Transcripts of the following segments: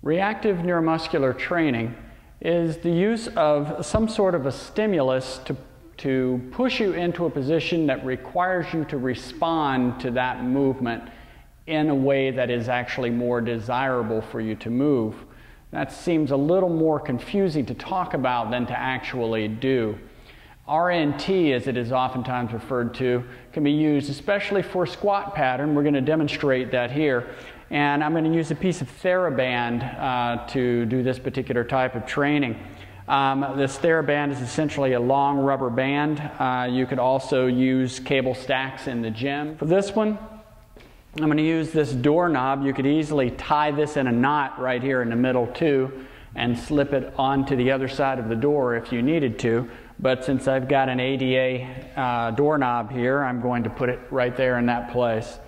Reactive neuromuscular training is the use of some sort of a stimulus to push you into a position that requires you to respond to that movement in a way that is actually more desirable for you to move. That seems a little more confusing to talk about than to actually do. RNT, as it is oftentimes referred to, can be used especially for squat pattern. We're going to demonstrate that here. And I'm going to use a piece of TheraBand to do this particular type of training. This TheraBand is essentially a long rubber band. You could also use cable stacks in the gym. For this one, I'm going to use this doorknob. You could easily tie this in a knot right here in the middle too and slip it onto the other side of the door if you needed to. But since I've got an ADA doorknob here, I'm going to put it right there in that place.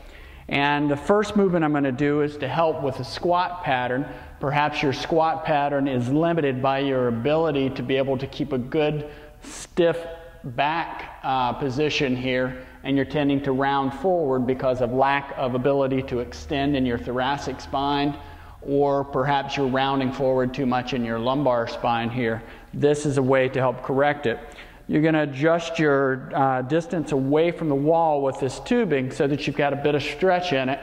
And the first movement I'm going to do is to help with a squat pattern. Perhaps your squat pattern is limited by your ability to be able to keep a good stiff back position here, and you're tending to round forward because of lack of ability to extend in your thoracic spine, or perhaps you're rounding forward too much in your lumbar spine here. This is a way to help correct it. You're going to adjust your distance away from the wall with this tubing so that you've got a bit of stretch in it,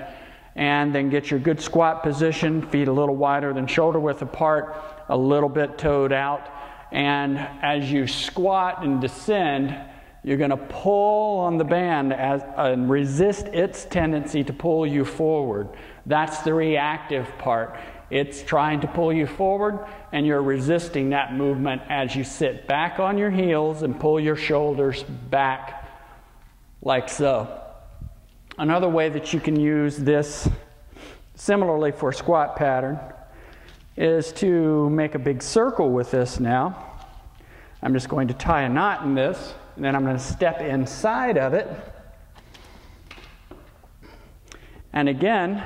and then get your good squat position, feet a little wider than shoulder width apart, a little bit toed out. And as you squat and descend, you're going to pull on the band and resist its tendency to pull you forward. That's the reactive part. It's trying to pull you forward, and you're resisting that movement as you sit back on your heels and pull your shoulders back like so. Another way that you can use this similarly for a squat pattern is to make a big circle with this now. I'm just going to tie a knot in this, and then I'm going to step inside of it. And again,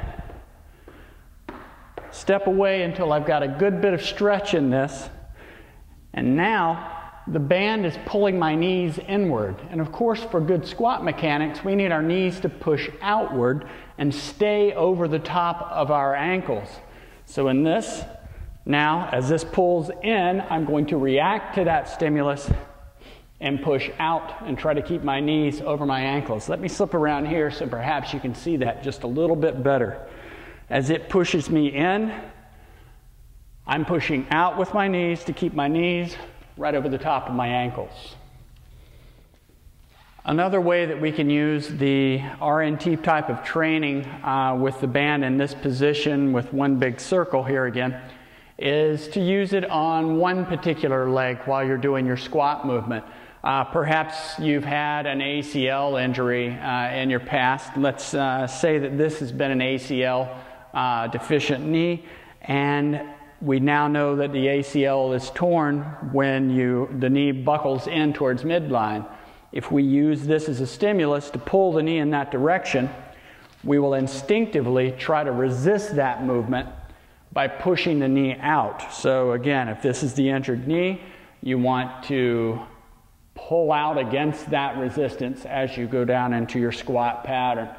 step away until I've got a good bit of stretch in this. And now the band is pulling my knees inward. And of course, for good squat mechanics, we need our knees to push outward and stay over the top of our ankles. So in this, now as this pulls in, I'm going to react to that stimulus and push out and try to keep my knees over my ankles. Let me slip around here so perhaps you can see that just a little bit better. As it pushes me in, I'm pushing out with my knees to keep my knees right over the top of my ankles. Another way that we can use the RNT type of training with the band in this position with one big circle here again is to use it on one particular leg while you're doing your squat movement. Perhaps you've had an ACL injury in your past. Let's say that this has been an ACL deficient knee, and we now know that the ACL is torn when the knee buckles in towards midline. If we use this as a stimulus to pull the knee in that direction, we will instinctively try to resist that movement by pushing the knee out. So again, if this is the injured knee, you want to pull out against that resistance as you go down into your squat pattern.